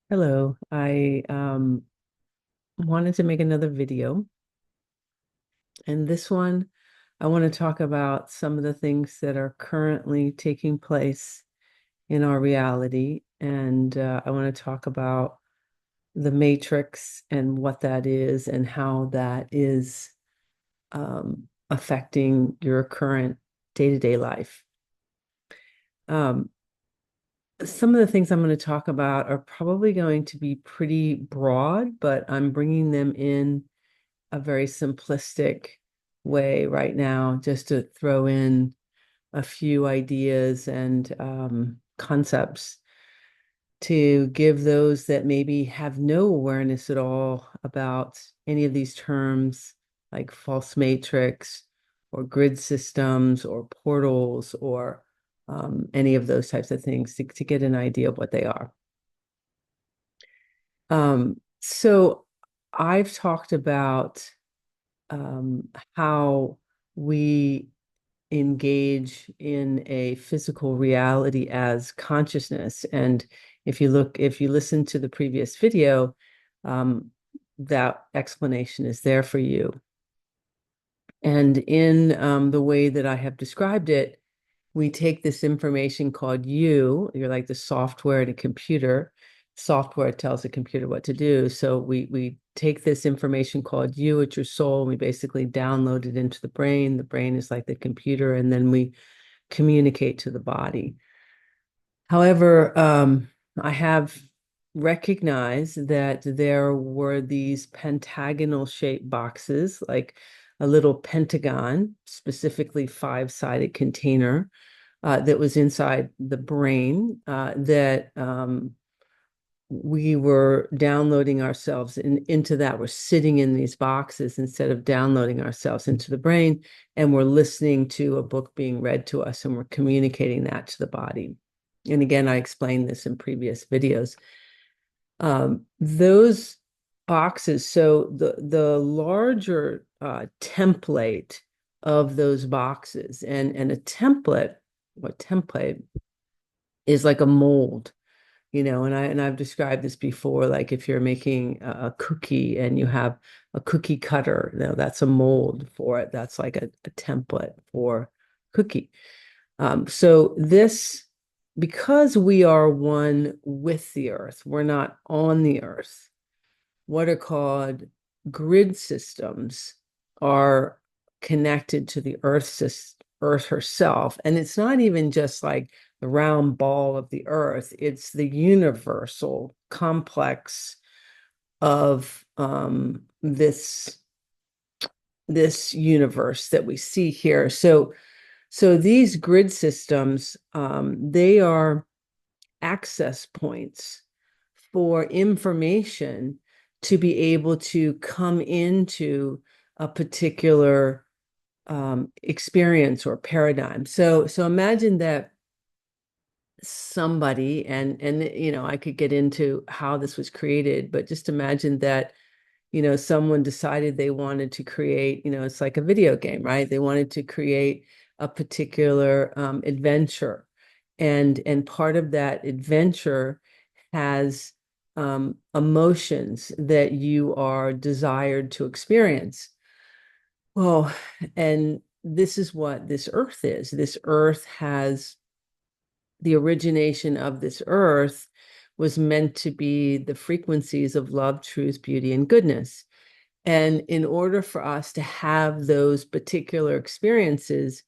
Hello, I wanted to make another video, and this one I want to talk about some of the things that are currently taking place in our reality, and I want to talk about the matrix and what that is and how that is affecting your current day-to-day life. Um, some of the things I'm going to talk about are probably going to be pretty broad, but I'm bringing them in a very simplistic way right now, just to throw in a few ideas and concepts to give those that maybe have no awareness at all about any of these terms, like false matrix or grid systems or portals or any of those types of things to get an idea of what they are. So I've talked about how we engage in a physical reality as consciousness. And if you listen to the previous video, um, that explanation is there for you. And in the way that I have described it, we take this information called you're like the software in a computer. Software tells the computer what to do. So we take this information called you, it's your soul, and we basically download it into the brain. The brain is like the computer, and then we communicate to the body. However, I have recognized that there were these pentagonal shaped boxes, like a little pentagon, specifically five-sided container that was inside the brain that we were downloading ourselves into that. We're sitting in these boxes instead of downloading ourselves into the brain, and we're listening to a book being read to us, and we're communicating that to the body. And again, I explained this in previous videos. Those boxes, so the larger template of those boxes, and a template, what template is like a mold, and I've described this before, like if you're making a cookie and you have a cookie cutter, that's a mold for it. That's like a template for cookie. So this, because we are one with the earth, we're not on the earth. What are called grid systems are connected to the earth herself. And it's not even just like the round ball of the earth, it's the universal complex of this universe that we see here. So these grid systems, they are access points for information to be able to come into a particular experience or paradigm. So imagine that somebody, and I could get into how this was created, but just imagine that someone decided they wanted to create, it's like a video game, right? They wanted to create a particular adventure. And part of that adventure has emotions that you are desired to experience. Well, and this is what this earth is. This earth has the origination of this earth was meant to be the frequencies of love, truth, beauty, and goodness. And in order for us to have those particular experiences,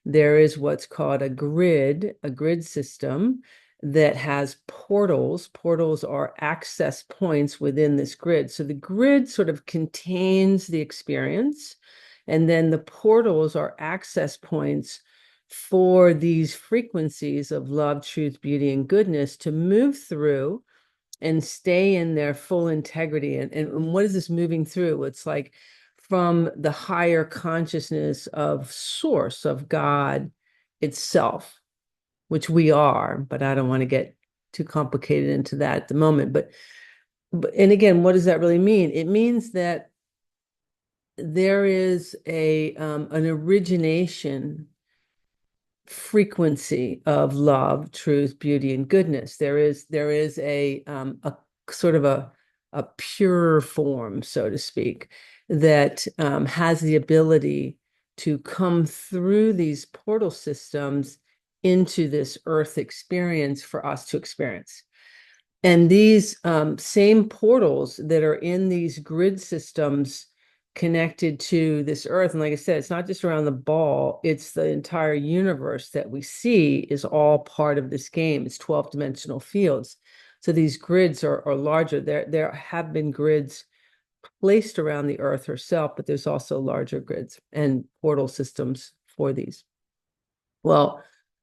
there is what's called a grid system that has portals. Portals are access points within this grid. So the grid sort of contains the experience, and then the portals are access points for these frequencies of love, truth, beauty, and goodness to move through and stay in their full integrity. And what is this moving through? It's like from the higher consciousness of source, of God itself, which we are, but I don't want to get too complicated into that at the moment. But and again, what does that really mean? It means that there is an origination frequency of love, truth, beauty, and goodness. There is a sort of a pure form, so to speak, that has the ability to come through these portal systems into this earth experience for us to experience. And these same portals that are in these grid systems connected to this earth, and like I said, it's not just around the ball, it's the entire universe that we see is all part of this game. It's 12-dimensional fields. So these grids are larger. There have been grids placed around the earth herself, but there's also larger grids and portal systems for these. Well,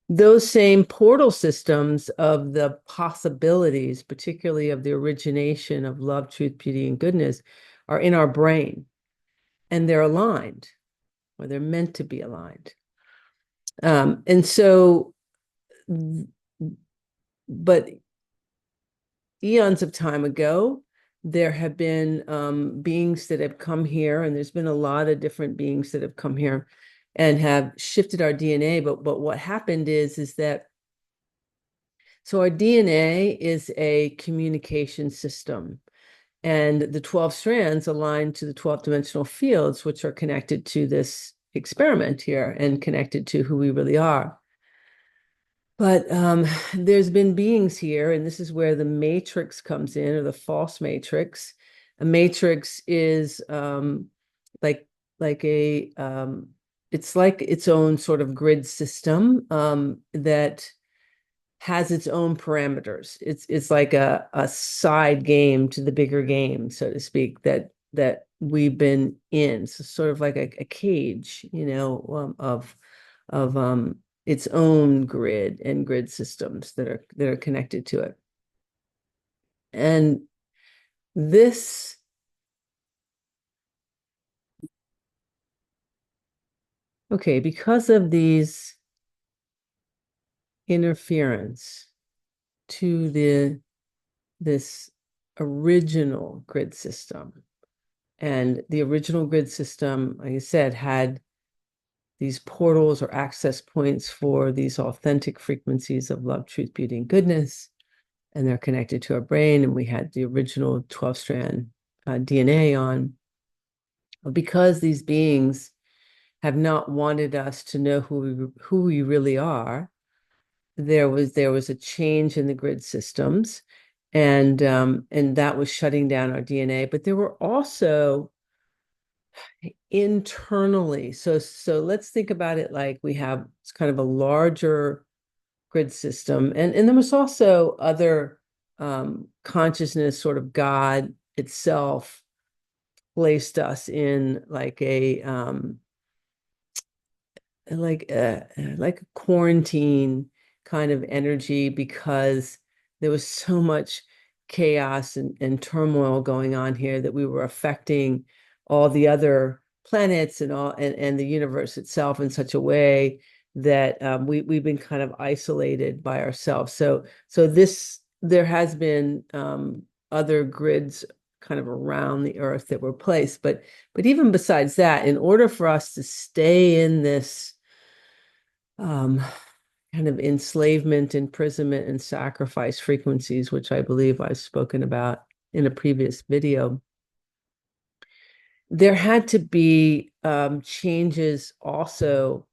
those same portal systems of the possibilities, particularly of the origination of love, truth, beauty, and goodness, are in our brain, and they're aligned, or they're meant to be aligned. And so, but eons of time ago, there have been beings that have come here, and there's been a lot of different beings that have come here and have shifted our DNA. But what happened is that so our DNA is a communication system, and the 12 strands align to the 12-dimensional fields, which are connected to this experiment here and connected to who we really are. But there's been beings here, and this is where the matrix comes in, or the false matrix. A matrix is like like a it's like its own sort of grid system that has its own parameters. It's like a side game to the bigger game, so to speak, that we've been in. So sort of like a cage, of its own grid and grid systems that are connected to it. And this, okay, because of these interference to this original grid system, and the original grid system, like I said, had these portals or access points for these authentic frequencies of love, truth, beauty, and goodness. And they're connected to our brain. And we had the original 12-strand DNA on. Because these beings have not wanted us to know who we really are, there was a change in the grid systems, and that was shutting down our DNA. But there were also internally, so let's think about it like we have kind of a larger grid system, and there was also other consciousness, sort of God itself placed us in like a quarantine kind of energy, because there was so much chaos and turmoil going on here that we were affecting all the other planets and the universe itself in such a way that we've been kind of isolated by ourselves. So there has been other grids kind of around the earth that were placed, but even besides that, in order for us to stay in this kind of enslavement, imprisonment, and sacrifice frequencies, which I believe I've spoken about in a previous video, there had to be changes also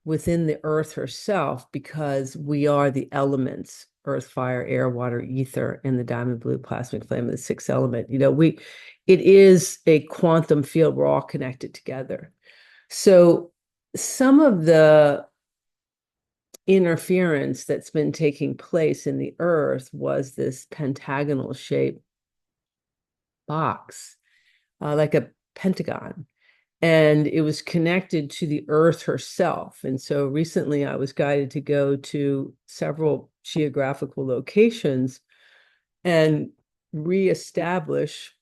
within the earth herself, because we are the elements: earth, fire, air, water, ether, and the diamond blue plasmic flame of the sixth element. It is a quantum field. We're all connected together. So some of the interference that's been taking place in the earth was this pentagonal shaped box, like a pentagon, and it was connected to the earth herself. And so recently I was guided to go to several geographical locations and reestablish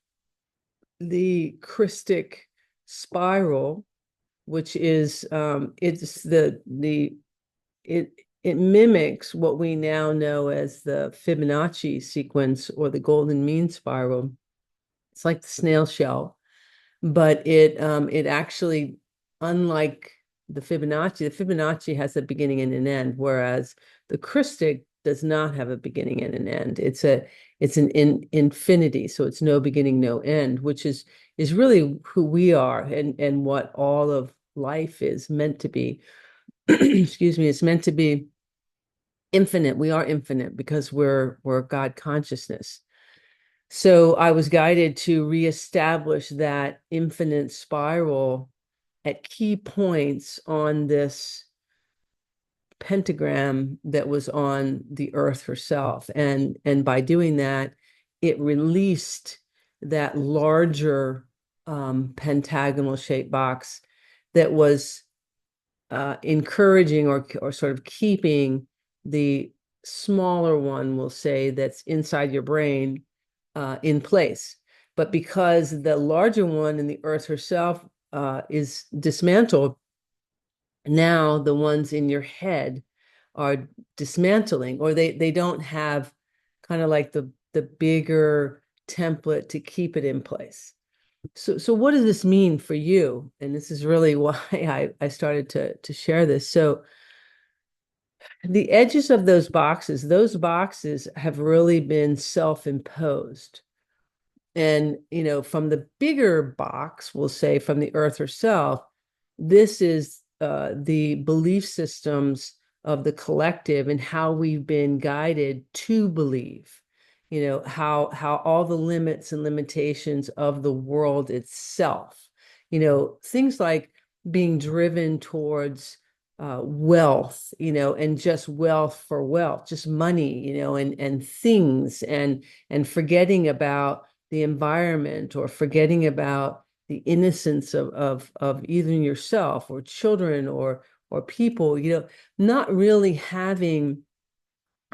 the Christic spiral, which is it mimics what we now know as the Fibonacci sequence, or the golden mean spiral. It's like the snail shell, but it actually, unlike the Fibonacci has a beginning and an end, whereas the Christic does not have a beginning and an end. It's an infinity, so it's no beginning, no end, which is really who we are and what all of life is meant to be. Excuse me, it's meant to be infinite. We are infinite because we're God consciousness. So I was guided to reestablish that infinite spiral at key points on this pentagram that was on the earth herself. And by doing that, it released that larger pentagonal shaped box that was encouraging or sort of keeping the smaller one, we'll say, that's inside your brain in place. But because the larger one in the earth herself is dismantled, now the ones in your head are dismantling, or they don't have kind of like the bigger template to keep it in place. So what does this mean for you? And this is really why I started to share this. So the edges of those boxes have really been self-imposed. And, from the bigger box, we'll say from the earth herself, this is the belief systems of the collective and how we've been guided to believe, how all the limits and limitations of the world itself, things like being driven towards wealth, and just wealth for wealth, just money, and things, and forgetting about the environment, or forgetting about the innocence of even yourself or children or people, not really having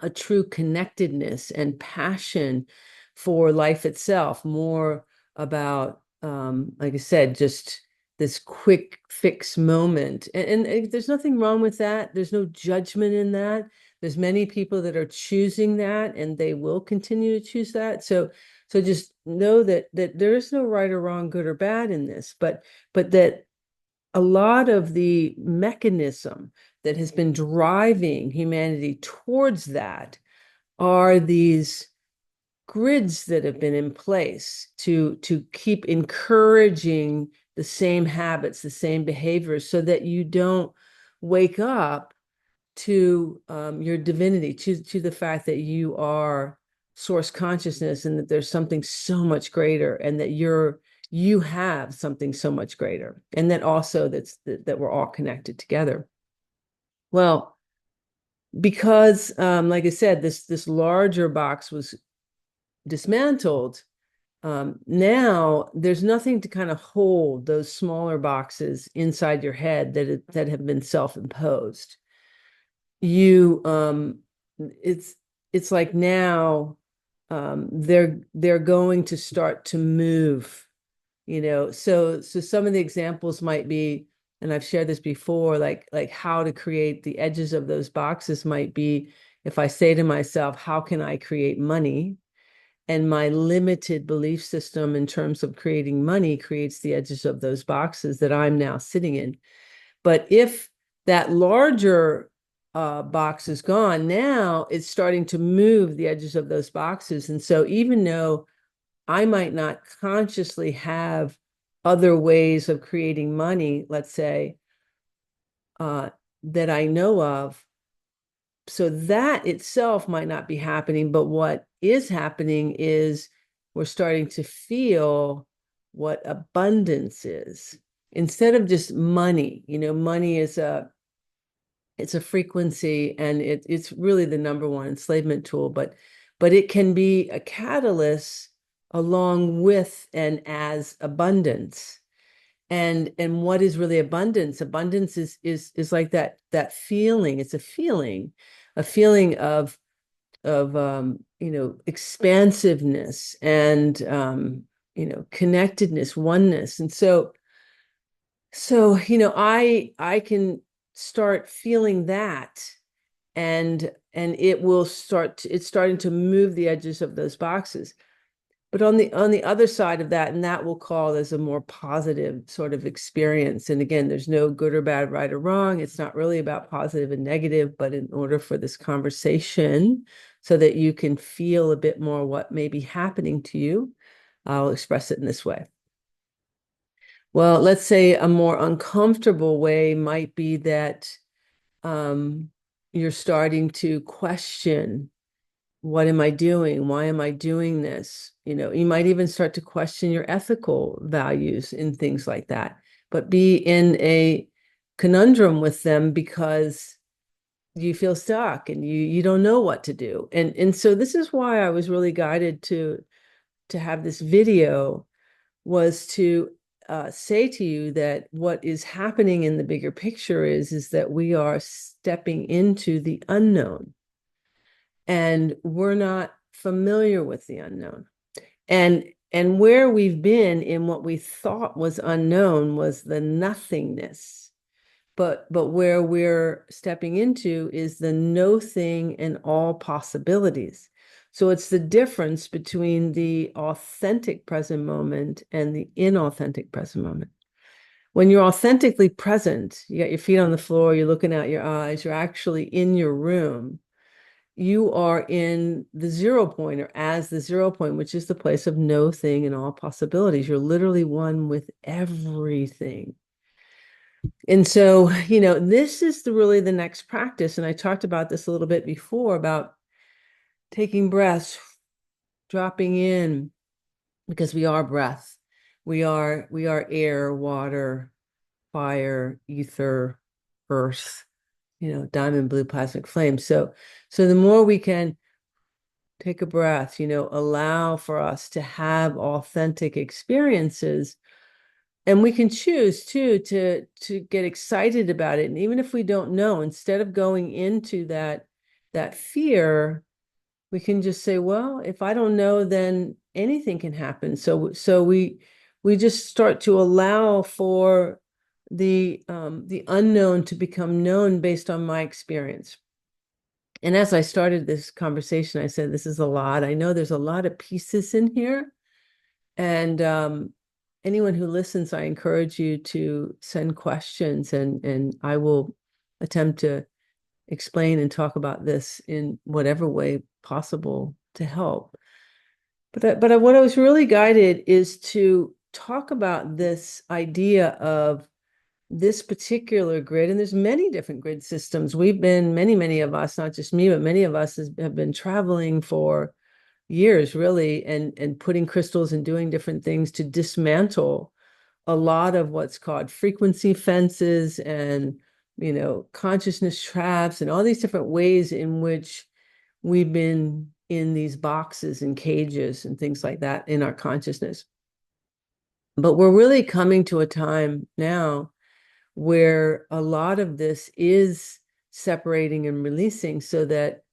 a true connectedness and passion for life itself, more about, like I said, just this quick fix moment. And there's nothing wrong with that. There's no judgment in that. There's many people that are choosing that, and they will continue to choose that. So just know that there is no right or wrong, good or bad in this, but that a lot of the mechanism that has been driving humanity towards that are these grids that have been in place to keep encouraging the same habits, the same behaviors, so that you don't wake up to your divinity, to the fact that you are source consciousness, and that there's something so much greater, and that you have something so much greater, and that also that we're all connected together. Well, because like I said, this larger box was dismantled, now there's nothing to kind of hold those smaller boxes inside your head that have been self-imposed. You it's like now they're going to start to move, so some of the examples might be, and I've shared this before, like how to create the edges of those boxes might be, if I say to myself, how can I create money? And my limited belief system in terms of creating money creates the edges of those boxes that I'm now sitting in. But if that larger box is gone, now it's starting to move the edges of those boxes. And so even though I might not consciously have other ways of creating money, let's say, that I know of, so that itself might not be happening, but what is happening is we're starting to feel what abundance is. Instead of just money, money is it's a frequency, and it's really the number one enslavement tool, but it can be a catalyst along with and as abundance. And what is really abundance? Abundance is like that feeling. It's a feeling of expansiveness and connectedness, oneness. And so I can start feeling that, and it's starting to move the edges of those boxes. But on the other side of that, and that we'll call as a more positive sort of experience. And again, there's no good or bad, right or wrong. It's not really about positive and negative, but in order for this conversation, so that you can feel a bit more what may be happening to you, I'll express it in this way. Well, let's say a more uncomfortable way might be that you're starting to question, what am I doing? Why am I doing this? You might even start to question your ethical values in things like that, but be in a conundrum with them because you feel stuck and you don't know what to do. And so this is why I was really guided to have this video, was to say to you that what is happening in the bigger picture is that we are stepping into the unknown, and we're not familiar with the unknown. And where we've been in what we thought was unknown was the nothingness. But where we're stepping into is the no thing and all possibilities. So it's the difference between the authentic present moment and the inauthentic present moment. When you're authentically present, you got your feet on the floor, you're looking out your eyes, you're actually in your room. You are in the 0 point, or as the 0 point, which is the place of no thing and all possibilities. You're literally one with everything. And so, this is really the next practice. And I talked about this a little bit before about taking breaths, dropping in, because we are breath. We are air, water, fire, ether, earth, diamond blue plasmic flame. So the more we can take a breath, allow for us to have authentic experiences. And we can choose too to get excited about it. And even if we don't know, instead of going into that fear, we can just say, well, if I don't know, then anything can happen. So we just start to allow for the unknown to become known based on my experience. And as I started this conversation, I said, this is a lot. I know there's a lot of pieces in here. And anyone who listens, I encourage you to send questions, and I will attempt to explain and talk about this in whatever way possible to help. But what I was really guided is to talk about this idea of this particular grid, and there's many different grid systems. We've been, many of us, not just me, but many of us have been traveling for years, really, and putting crystals and doing different things to dismantle a lot of what's called frequency fences and, consciousness traps and all these different ways in which we've been in these boxes and cages and things like that in our consciousness. But we're really coming to a time now where a lot of this is separating and releasing, so that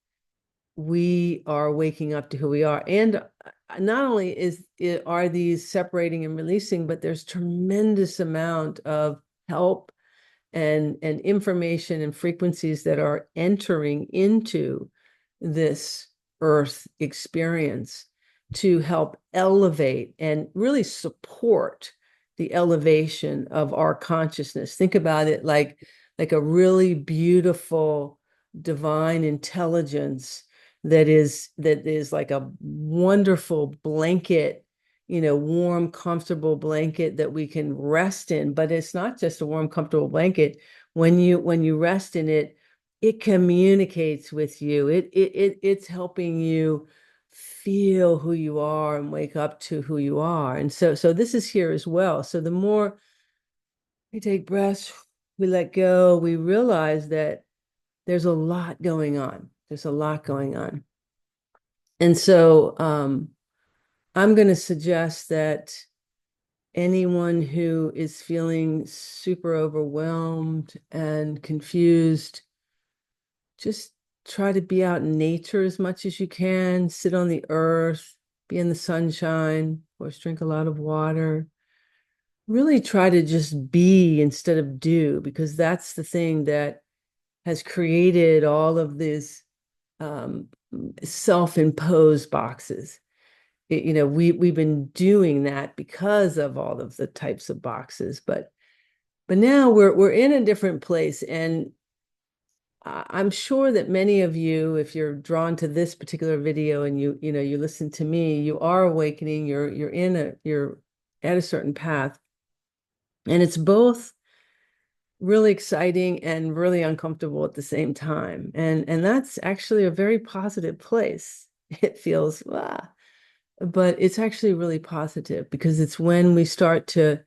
we are waking up to who we are. And not only are these separating and releasing, but there's tremendous amount of help and information and frequencies that are entering into this earth experience to help elevate and really support the elevation of our consciousness. Think about it like a really beautiful divine intelligence that is like a wonderful blanket, warm, comfortable blanket that we can rest in. But it's not just a warm, comfortable blanket. When you rest in it, it communicates with you. It's helping you feel who you are and wake up to who you are. And so this is here as well. So the more we take breaths, we let go, we realize that there's a lot going on. There's a lot going on. And so I'm going to suggest that anyone who is feeling super overwhelmed and confused, just try to be out in nature as much as you can, sit on the earth, be in the sunshine, or drink a lot of water. Really try to just be instead of do, because that's the thing that has created all of these self-imposed boxes, we've been doing that because of all of the types of boxes, but now we're in a different place, and I'm sure that many of you, if you're drawn to this particular video and you listen to me, you are awakening, you're at a certain path. And it's both really exciting and really uncomfortable at the same time. And that's actually a very positive place. It feels, but it's actually really positive because it's when we start to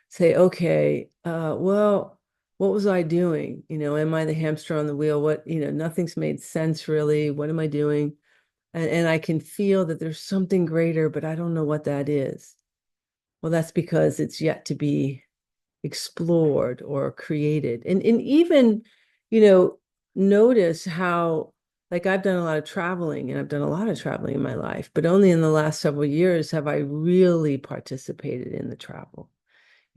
say, okay, well, what was I doing? Am I the hamster on the wheel? Nothing's made sense really. What am I doing? And I can feel that there's something greater, but I don't know what that is. Well, that's because it's yet to be explored or created. And even, you know, notice how, like, I've done a lot of traveling, and I've done a lot of traveling in my life, but only in the last several years have I really participated in the travel.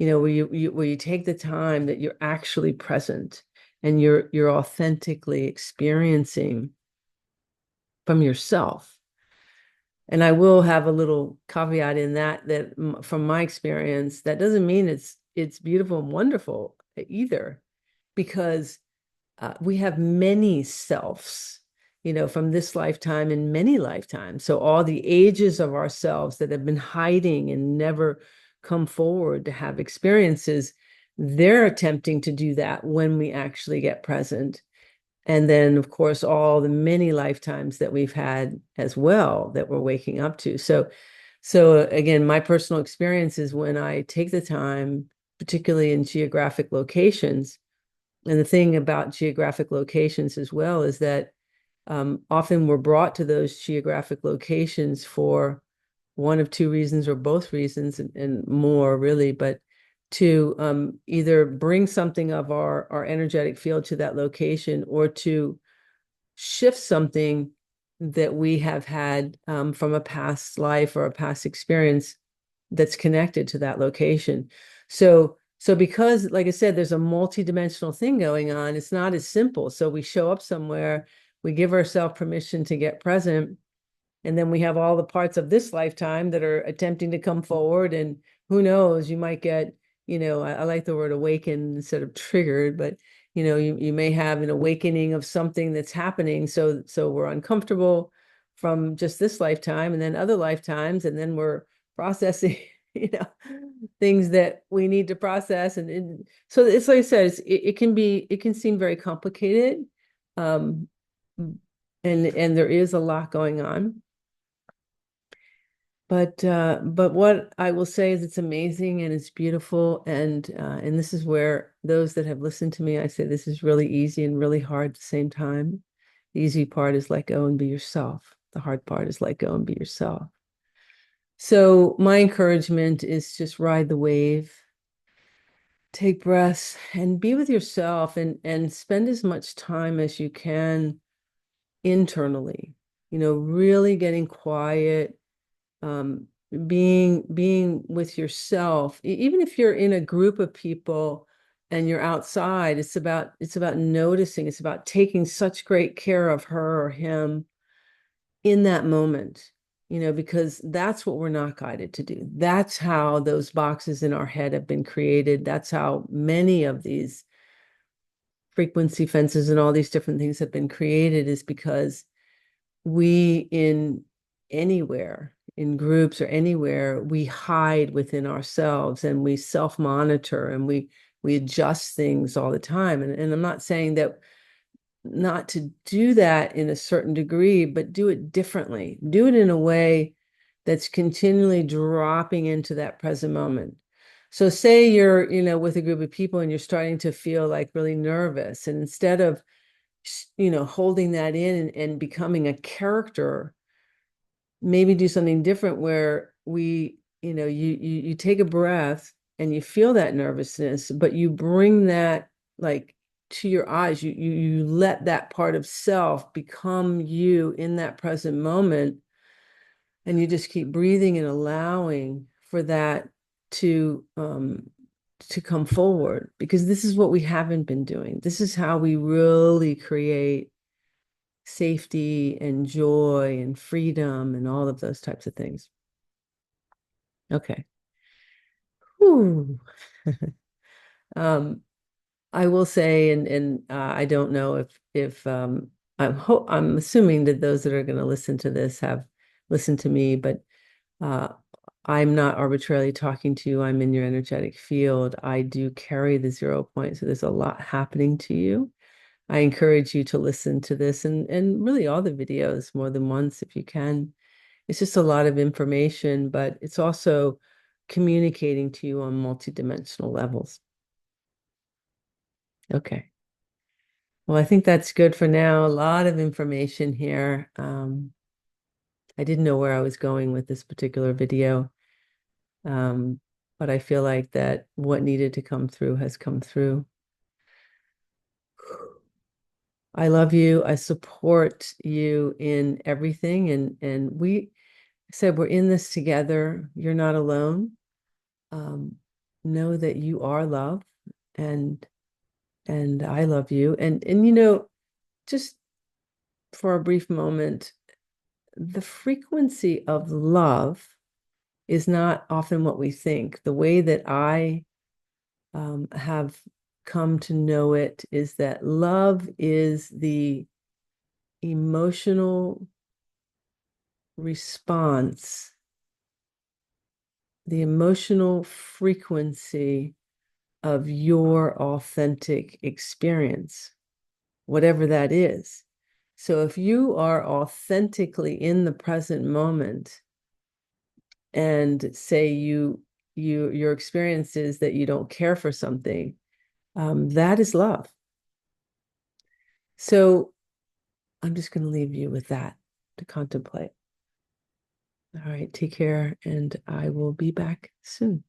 Where you take the time that you're actually present and you're authentically experiencing from yourself. And I will have a little caveat in that from my experience, that doesn't mean it's beautiful and wonderful either, because we have many selves, from this lifetime and many lifetimes. So all the ages of ourselves that have been hiding and never come forward to have experiences, they're attempting to do that when we actually get present. And then, of course, all the many lifetimes that we've had as well that we're waking up to. So again, my personal experience is when I take the time, particularly in geographic locations. And the thing about geographic locations as well is that often we're brought to those geographic locations for one of two reasons or both reasons, and more really, but to either bring something of our energetic field to that location, or to shift something that we have had from a past life or a past experience that's connected to that location. So because, like I said, there's a multi-dimensional thing going on, it's not as simple. So we show up somewhere, we give ourselves permission to get present, and then we have all the parts of this lifetime that are attempting to come forward. And who knows, you might get, I like the word awaken instead of triggered, but you may have an awakening of something that's happening. So we're uncomfortable from just this lifetime, and then other lifetimes, and then we're processing, you know, things that we need to process. And so it's like I said, it can seem very complicated. And there is a lot going on. But what I will say is it's amazing and it's beautiful, and this is where those that have listened to me, I say this is really easy and really hard at the same time. The easy part is let go and be yourself. The hard part is let go and be yourself. So my encouragement is just ride the wave, take breaths, and be with yourself, and spend as much time as you can internally, really getting quiet, um, being with yourself. Even if you're in a group of people and you're outside, it's about noticing, it's about taking such great care of her or him in that moment, because that's what we're not guided to do. That's how those boxes in our head have been created. That's how many of these frequency fences and all these different things have been created, is because we, in anywhere, in groups or anywhere, we hide within ourselves and we self-monitor, and we adjust things all the time. And I'm not saying that not to do that in a certain degree, but do it differently. Do it in a way that's continually dropping into that present moment. So say you're, with a group of people and you're starting to feel like really nervous, and instead of, holding that in and becoming a character, maybe do something different where you take a breath and you feel that nervousness, but you bring that, like, to your eyes. You let that part of self become you in that present moment, and you just keep breathing and allowing for that to come forward, because this is what we haven't been doing. This is how we really create safety and joy and freedom and all of those types of things. Okay. Whew. Um, I will say, and I don't know if I'm assuming that those that are going to listen to this have listened to me, but uh, I'm not arbitrarily talking to you. I'm in your energetic field. I do carry the 0 point, so there's a lot happening to you. I encourage you to listen to this and really all the videos more than once if you can. It's just a lot of information, but it's also communicating to you on multidimensional levels. Okay. Well, I think that's good for now. A lot of information here. I didn't know where I was going with this particular video, um, but I feel like that what needed to come through has come through. I love you. I support you in everything, and we said we're in this together. You're not alone. Um, know that you are love, and and I love you. And just for a brief moment, the frequency of love is not often what we think. The way that I have come to know it is that love is the emotional response, the emotional frequency of your authentic experience, whatever that is. So if you are authentically in the present moment and say your experience is that you don't care for something, that is love. So I'm just going to leave you with that to contemplate. All right, take care, and I will be back soon.